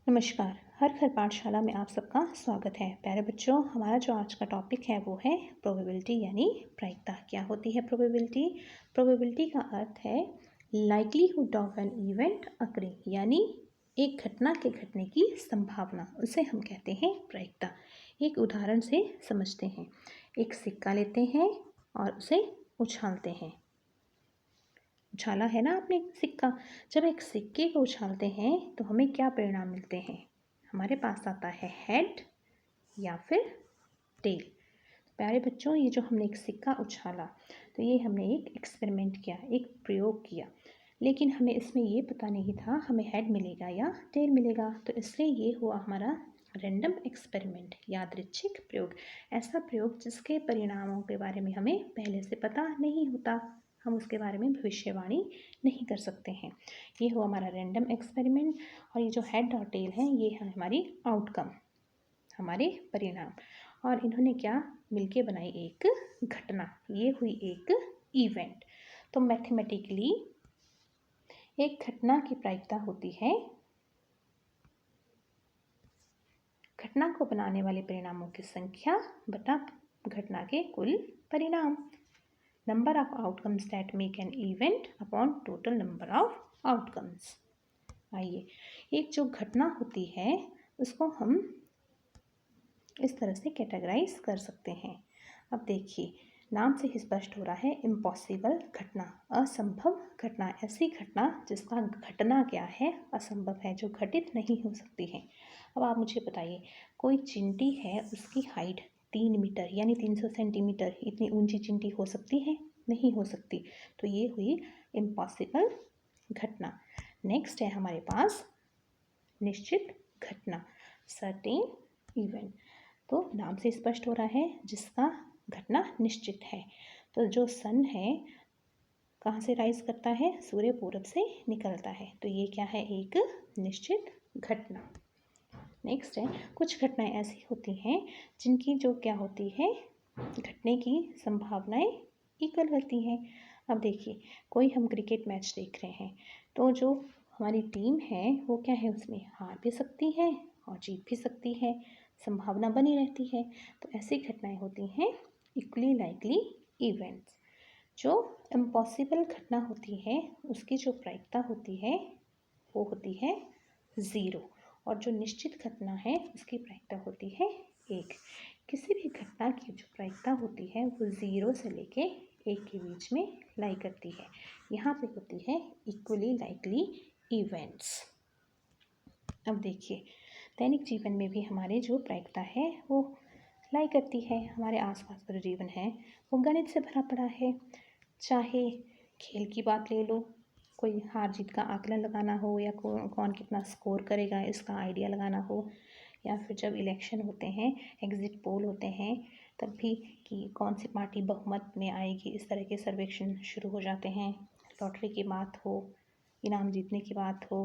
नमस्कार। हर घर पाठशाला में आप सबका स्वागत है। प्यारे बच्चों, हमारा जो आज का टॉपिक है वो है प्रोबेबिलिटी यानी प्रायिकता। क्या होती है प्रोबेबिलिटी? प्रोबेबिलिटी का अर्थ है likelihood of an event occurring, यानी एक घटना के घटने की संभावना, उसे हम कहते हैं प्रायिकता। एक उदाहरण से समझते हैं। एक सिक्का लेते हैं और उसे उछालते हैं। उछाला है ना आपने सिक्का। जब एक सिक्के को उछालते हैं तो हमें क्या परिणाम मिलते हैं? हमारे पास आता है हेड या फिर टेल। प्यारे बच्चों, ये जो हमने एक सिक्का उछाला तो ये हमने एक एक्सपेरिमेंट किया, एक प्रयोग किया, लेकिन हमें इसमें ये पता नहीं था हमें हेड मिलेगा या टेल मिलेगा। तो इसलिए ये हुआ हमारा रैंडम एक्सपेरिमेंट, यादृच्छिक प्रयोग। ऐसा प्रयोग जिसके परिणामों के बारे में हमें पहले से पता नहीं होता, हम उसके बारे में भविष्यवाणी नहीं कर सकते हैं। ये हुआ हमारा रैंडम एक्सपेरिमेंट। और ये जो हेड और टेल है ये है हमारी आउटकम, हमारे परिणाम। और इन्होंने क्या मिलके बनाई? एक घटना। ये हुई एक इवेंट। तो मैथमेटिकली एक घटना की प्रायिकता होती है घटना को बनाने वाले परिणामों की संख्या बटा घटना के कुल परिणाम। Number of outcomes that make an event upon total number of outcomes. आइए, एक जो घटना होती है उसको हम इस तरह से कैटेगराइज कर सकते हैं। अब देखिए, नाम से ही स्पष्ट हो रहा है इम्पॉसिबल घटना, असंभव घटना, ऐसी घटना जिसका घटना क्या है? असंभव है, जो घटित नहीं हो सकती है। अब आप मुझे बताइए, कोई चींटी है, उसकी हाइट 3 मीटर यानी 300 सेंटीमीटर, इतनी ऊंची चींटी हो सकती है? नहीं हो सकती। तो ये हुई इम्पॉसिबल घटना। नेक्स्ट है हमारे पास निश्चित घटना, सर्टेन इवेंट। तो नाम से स्पष्ट हो रहा है जिसका घटना निश्चित है। तो जो सन है कहाँ से राइज करता है? सूर्य पूरब से निकलता है। तो ये क्या है? एक निश्चित घटना। नेक्स्ट है, कुछ घटनाएं ऐसी होती हैं जिनकी जो क्या होती है, घटने की संभावनाएं इक्वल होती हैं। अब देखिए, कोई हम क्रिकेट मैच देख रहे हैं तो जो हमारी टीम है वो क्या है, उसमें हार भी सकती है और जीत भी सकती है, संभावना बनी रहती है। तो ऐसी घटनाएं होती हैं इक्वली लाइकली इवेंट्स। जो इम्पॉसिबल घटना होती है उसकी जो प्रायिकता होती है वो होती है 0, और जो निश्चित घटना है उसकी प्रायिकता होती है 1। किसी भी घटना की जो प्रायिकता होती है वो 0 से लेके 1 के बीच में लाई करती है। यहाँ पे होती है इक्वली लाइकली इवेंट्स। अब देखिए, दैनिक जीवन में भी हमारे जो प्रायिकता है वो लाई करती है। हमारे आसपास का जो जीवन है वो गणित से भरा पड़ा है। चाहे खेल की बात ले लो, कोई हार जीत का आकलन लगाना हो, या कौन कितना स्कोर करेगा इसका आइडिया लगाना हो, या फिर जब इलेक्शन होते हैं, एग्जिट पोल होते हैं, तब भी कि कौन सी पार्टी बहुमत में आएगी, इस तरह के सर्वेक्षण शुरू हो जाते हैं। लॉटरी की बात हो, इनाम जीतने की बात हो,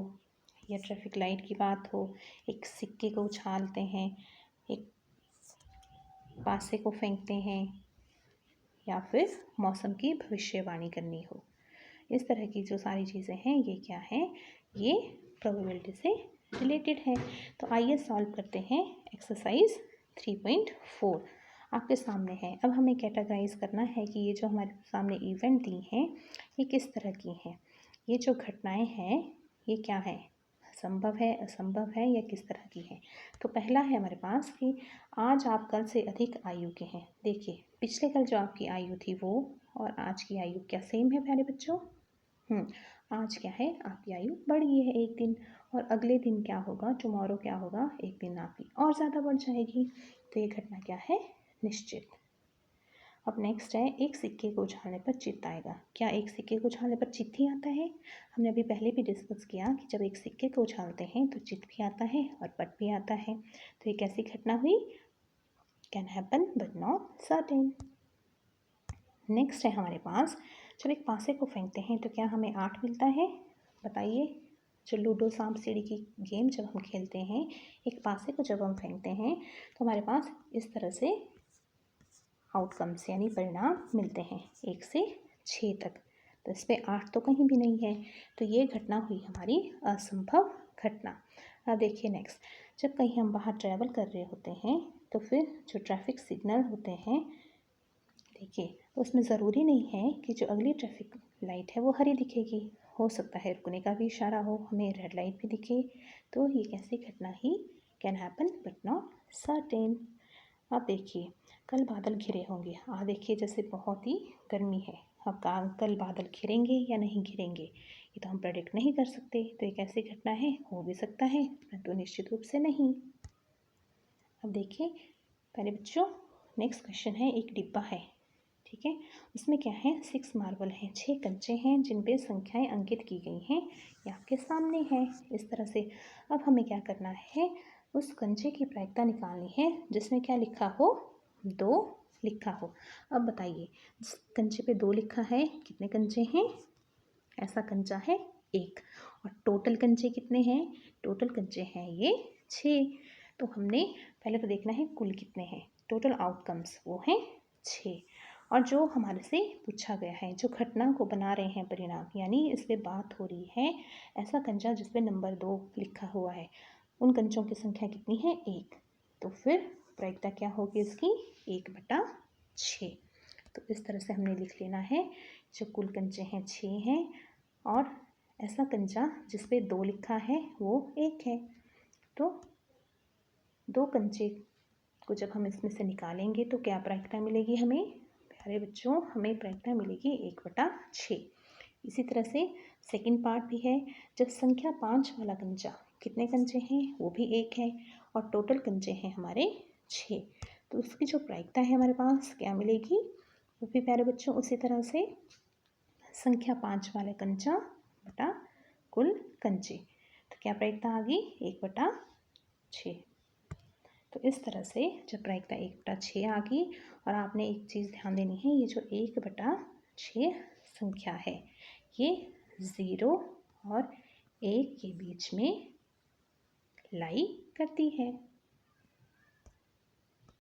या ट्रैफिक लाइट की बात हो, एक सिक्के को उछालते हैं, एक पासे को फेंकते हैं, या फिर मौसम की भविष्यवाणी करनी हो, इस तरह की जो सारी चीज़ें हैं ये क्या है? ये प्रोबेबिलिटी से रिलेटेड है। तो आइए सॉल्व करते हैं। एक्सरसाइज 3.4 आपके सामने है। अब हमें कैटेगराइज करना है कि ये जो हमारे सामने इवेंट दी हैं ये किस तरह की हैं। ये जो घटनाएं हैं ये क्या है? संभव है, असंभव है, या किस तरह की है? तो पहला है हमारे पास कि आज आप कल से अधिक आयु के हैं। देखिए, पिछले कल जो आपकी आयु थी वो और आज की आयु क्या सेम है प्यारे बच्चों? आज क्या है, आपकी आयु बढ़ गई है 1 दिन, और अगले दिन क्या होगा, टुमारो क्या होगा, 1 दिन आपकी और ज़्यादा बढ़ जाएगी। तो ये घटना क्या है? निश्चित। अब नेक्स्ट है, एक सिक्के को उछालने पर चित्त आएगा। क्या एक सिक्के को उछालने पर चित्त ही आता है? हमने अभी पहले भी डिस्कस किया कि जब एक सिक्के को उछालते हैं तो चित्त भी आता है और पट भी आता है। तो ये कैसी घटना हुई? Can happen but not certain. Next है हमारे पास, जब एक पासे को फेंकते हैं तो क्या हमें 8 मिलता है? बताइए। जो लूडो सांप सीढ़ी की गेम जब हम खेलते हैं, एक पासे को जब हम फेंकते हैं तो हमारे पास इस तरह से आउटकम्स यानी परिणाम मिलते हैं 1 से 6 तक। तो इस पर 8 तो कहीं भी नहीं है। तो ये घटना हुई हमारी असंभव घटना। अब देखिए नेक्स्ट, जब कहीं हम बाहर ट्रैवल कर रहे होते हैं तो फिर जो ट्रैफिक सिग्नल होते हैं, देखिए उसमें ज़रूरी नहीं है कि जो अगली ट्रैफिक लाइट है वो हरी दिखेगी, हो सकता है रुकने का भी इशारा हो, हमें रेड लाइट भी दिखे। तो ये कैसी घटना he can happen but not certain. अब देखिए कल बादल घिरे होंगे, देखिए जैसे बहुत ही गर्मी है, अब कल बादल घिरेंगे या नहीं घिरेंगे ये तो हम प्रेडिक्ट नहीं कर सकते। तो एक ऐसी घटना है, हो भी सकता है परंतु निश्चित रूप से नहीं। अब देखिए पहले बच्चों नेक्स्ट क्वेश्चन है, एक डिब्बा है, ठीक है, उसमें क्या है 6 मार्बल हैं, 6 कंचे हैं जिन पे संख्याएं अंकित की गई हैं, ये आपके सामने है इस तरह से। अब हमें क्या करना है, उस कंचे की प्रायिकता निकालनी है जिसमें क्या लिखा हो, 2 लिखा हो। अब बताइए जिस कंचे पे 2 लिखा है कितने कंचे हैं, ऐसा कंचा है 1, और टोटल कंचे कितने हैं, टोटल कंचे हैं ये 6। तो हमने पहले तो देखना है कुल कितने हैं, टोटल आउटकम्स वो हैं 6। और जो हमारे से पूछा गया है, जो घटना को बना रहे हैं परिणाम, यानी इस पर बात हो रही है, ऐसा कंचा जिस पे नंबर 2 लिखा हुआ है, उन कंचों की संख्या कितनी है 1। तो फिर प्रायिकता क्या होगी इसकी 1/6। तो इस तरह से हमने लिख लेना है, जो कुल कंचे हैं 6 हैं और ऐसा कंचा जिस पे 2 लिखा है वो 1 है। तो 2 कंचे को जब हम इसमें से निकालेंगे तो क्या प्रायिकता मिलेगी हमें, प्यारे बच्चों हमें प्रायिकता मिलेगी 1/6। इसी तरह से सेकंड पार्ट भी है, जब संख्या 5 वाला कंचा, कितने कंचे हैं वो भी 1 है और टोटल कंचे हैं हमारे 6, तो उसकी जो प्रायिकता है हमारे पास क्या मिलेगी, वो भी प्यारे बच्चों उसी तरह से संख्या 5 वाले कंचा बटा कुल कंचे, तो क्या प्रायिकता आ गई 1/6। तो इस तरह से जब प्रायिकता 1/6 आ गई, और आपने एक चीज़ ध्यान देनी है, ये जो 1/6 संख्या है ये 0 और 1 के बीच में लाई करती है।